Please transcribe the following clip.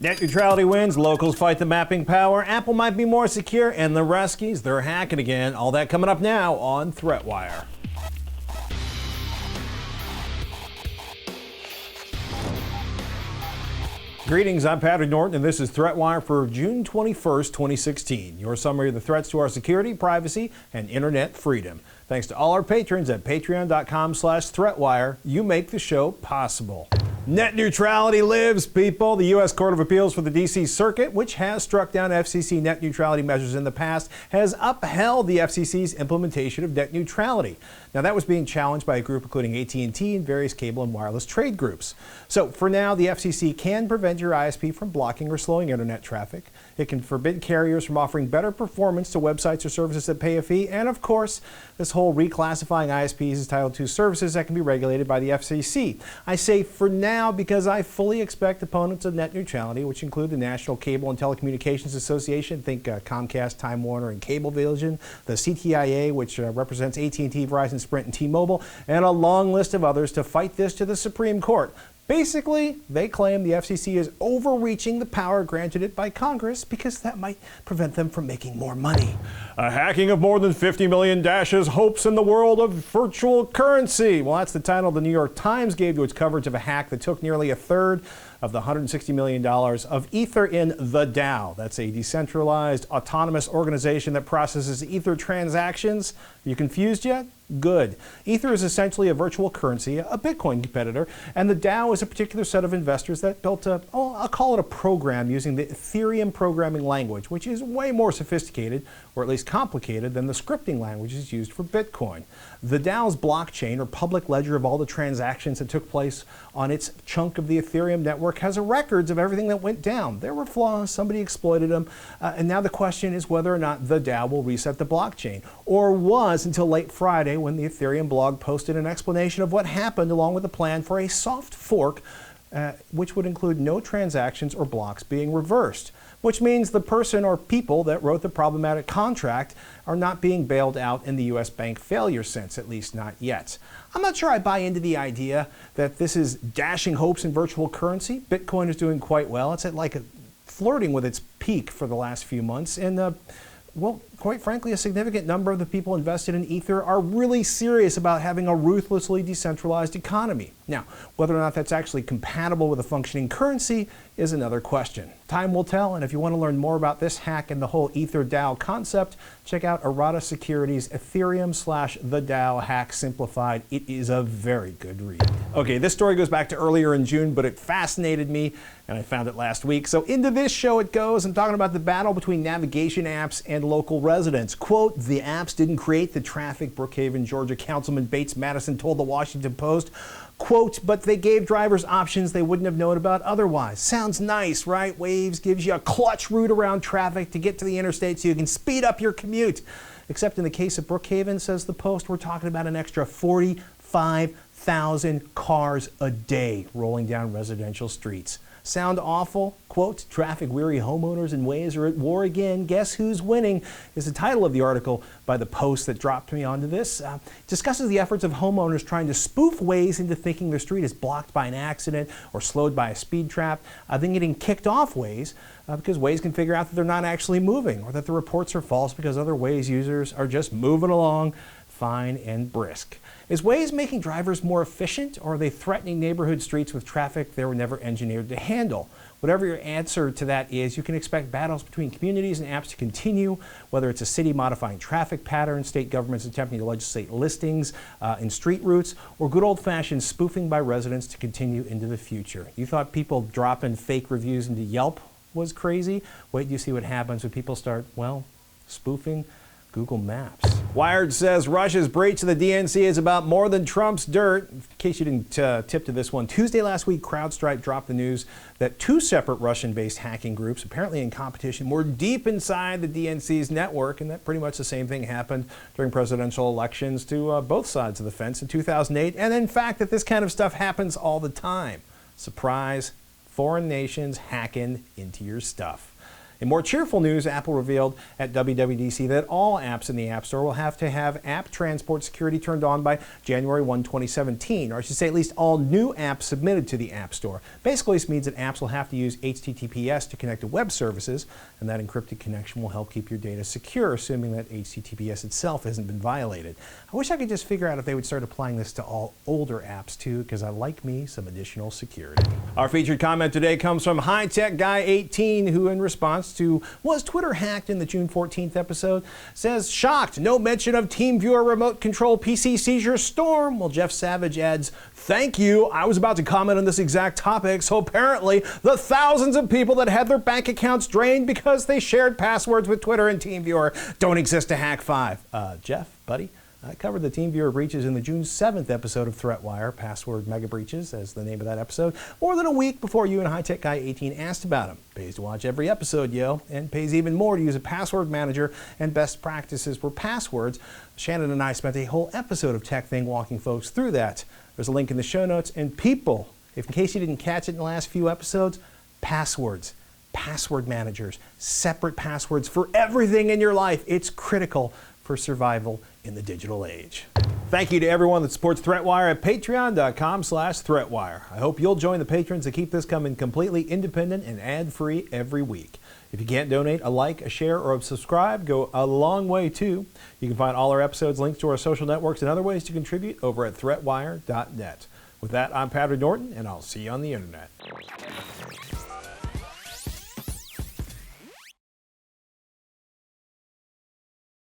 Net neutrality wins, locals fight the mapping power, Apple might be more secure, and the ruskies, they're hacking again. All that coming up now on ThreatWire. Greetings, I'm Patrick Norton, and this is ThreatWire for June 21st, 2016. Your summary of the threats to our security, privacy, and internet freedom. Thanks to all our patrons at patreon.com/ThreatWire. You make the show possible. Net neutrality lives, people. The U.S. Court of Appeals for the D.C. Circuit, which has struck down FCC net neutrality measures in the past, has upheld the FCC's implementation of net neutrality. Now, that was being challenged by a group including AT&T and various cable and wireless trade groups. So, for now, the FCC can prevent your ISP from blocking or slowing internet traffic. It can forbid carriers from offering better performance to websites or services that pay a fee. And, of course, this whole reclassifying ISPs as Title II services that can be regulated by the FCC. I say for now because I fully expect opponents of net neutrality, which include the National Cable and Telecommunications Association, think Comcast, Time Warner, and Cablevision, the CTIA, which represents AT&T, Verizon, Sprint, and T-Mobile, and a long list of others to fight this to the Supreme Court. Basically, they claim the FCC is overreaching the power granted it by Congress because that might prevent them from making more money. A hacking of more than 50 million dashes hopes in the world of virtual currency. Well, that's the title the New York Times gave to its coverage of a hack that took nearly a third of the $160 million of Ether in the Dow. That's a decentralized, autonomous organization that processes Ether transactions. Are you confused yet? Good. Ether is essentially a virtual currency, a Bitcoin competitor, and the Dow is a particular set of investors that built I'll call it a program using the Ethereum programming language, which is way more sophisticated, or at least complicated, than the scripting languages used for Bitcoin. The Dow's blockchain, or public ledger of all the transactions that took place on its chunk of the Ethereum network, has records of everything that went down. There were flaws, somebody exploited them, and now the question is whether or not the Dow will reset the blockchain, or was until late Friday when the Ethereum blog posted an explanation of what happened along with a plan for a soft fork which would include no transactions or blocks being reversed, which means the person or people that wrote the problematic contract are not being bailed out in the U.S. bank failure sense, at least not yet. I'm not sure I buy into the idea that this is dashing hopes in virtual currency. Bitcoin is doing quite well. It's at flirting with its peak for the last few months, and well, quite frankly, a significant number of the people invested in Ether are really serious about having a ruthlessly decentralized economy. Now, whether or not that's actually compatible with a functioning currency is another question. Time will tell, and if you want to learn more about this hack and the whole Ether DAO concept, check out Arata Security's Ethereum/the DAO Hack Simplified. It is a very good read. Okay, this story goes back to earlier in June, but it fascinated me, and I found it last week. So into this show it goes. I'm talking about the battle between navigation apps and local residents. Quote, the apps didn't create the traffic, Brookhaven, Georgia Councilman Bates Madison told the Washington Post. Quote, but they gave drivers options they wouldn't have known about otherwise. Sounds nice, right? Waze gives you a clutch route around traffic to get to the interstate so you can speed up your commute. Except in the case of Brookhaven, says the Post, we're talking about an extra 45,000 cars a day rolling down residential streets. Sound awful? Quote, traffic-weary homeowners and Waze are at war again. Guess who's winning? Is the title of the article by the Post that dropped me onto this. Discusses the efforts of homeowners trying to spoof Waze into thinking their street is blocked by an accident or slowed by a speed trap, then getting kicked off Waze because Waze can figure out that they're not actually moving, or that the reports are false because other Waze users are just moving along fine and brisk. Is Waze making drivers more efficient, or are they threatening neighborhood streets with traffic they were never engineered to handle? Whatever your answer to that is, you can expect battles between communities and apps to continue, whether it's a city modifying traffic patterns, state governments attempting to legislate listings in street routes, or good old-fashioned spoofing by residents to continue into the future. You thought people dropping fake reviews into Yelp was crazy? Wait till you see what happens when people start, well, spoofing Google Maps. Wired says Russia's breach of the DNC is about more than Trump's dirt. In case you didn't tip to this one, Tuesday last week, CrowdStrike dropped the news that two separate Russian-based hacking groups, apparently in competition, were deep inside the DNC's network, and that pretty much the same thing happened during presidential elections to both sides of the fence in 2008, and in fact that this kind of stuff happens all the time. Surprise, foreign nations hacking into your stuff. In more cheerful news, Apple revealed at WWDC that all apps in the App Store will have to have app transport security turned on by January 1, 2017, or I should say at least all new apps submitted to the App Store. Basically, this means that apps will have to use HTTPS to connect to web services, and that encrypted connection will help keep your data secure, assuming that HTTPS itself hasn't been violated. I wish I could just figure out if they would start applying this to all older apps too, because I like me some additional security. Our featured comment today comes from High Tech Guy 18, who in response to "Was Twitter hacked?" in the June 14th episode says, "Shocked, no mention of TeamViewer remote control PC seizure storm." Well, Jeff Savage adds, "Thank you. I was about to comment on this exact topic. So apparently the thousands of people that had their bank accounts drained because they shared passwords with Twitter and TeamViewer don't exist to hack 5. Jeff, buddy, I covered the TeamViewer breaches in the June 7th episode of ThreatWire, Password Mega Breaches, as the name of that episode, more than a week before you and High Tech Guy 18 asked about them. Pays to watch every episode, yo, and pays even more to use a password manager and best practices for passwords. Shannon and I spent a whole episode of TekThing walking folks through that. There's a link in the show notes. And people, if in case you didn't catch it in the last few episodes, passwords, password managers, separate passwords for everything in your life. It's critical for survival in the digital age. Thank you to everyone that supports ThreatWire at patreon.com/ThreatWire. I hope you'll join the patrons to keep this coming completely independent and ad-free every week. If you can't donate, a like, a share, or a subscribe go a long way too. You can find all our episodes, links to our social networks, and other ways to contribute over at ThreatWire.net. With that, I'm Patrick Norton, and I'll see you on the internet.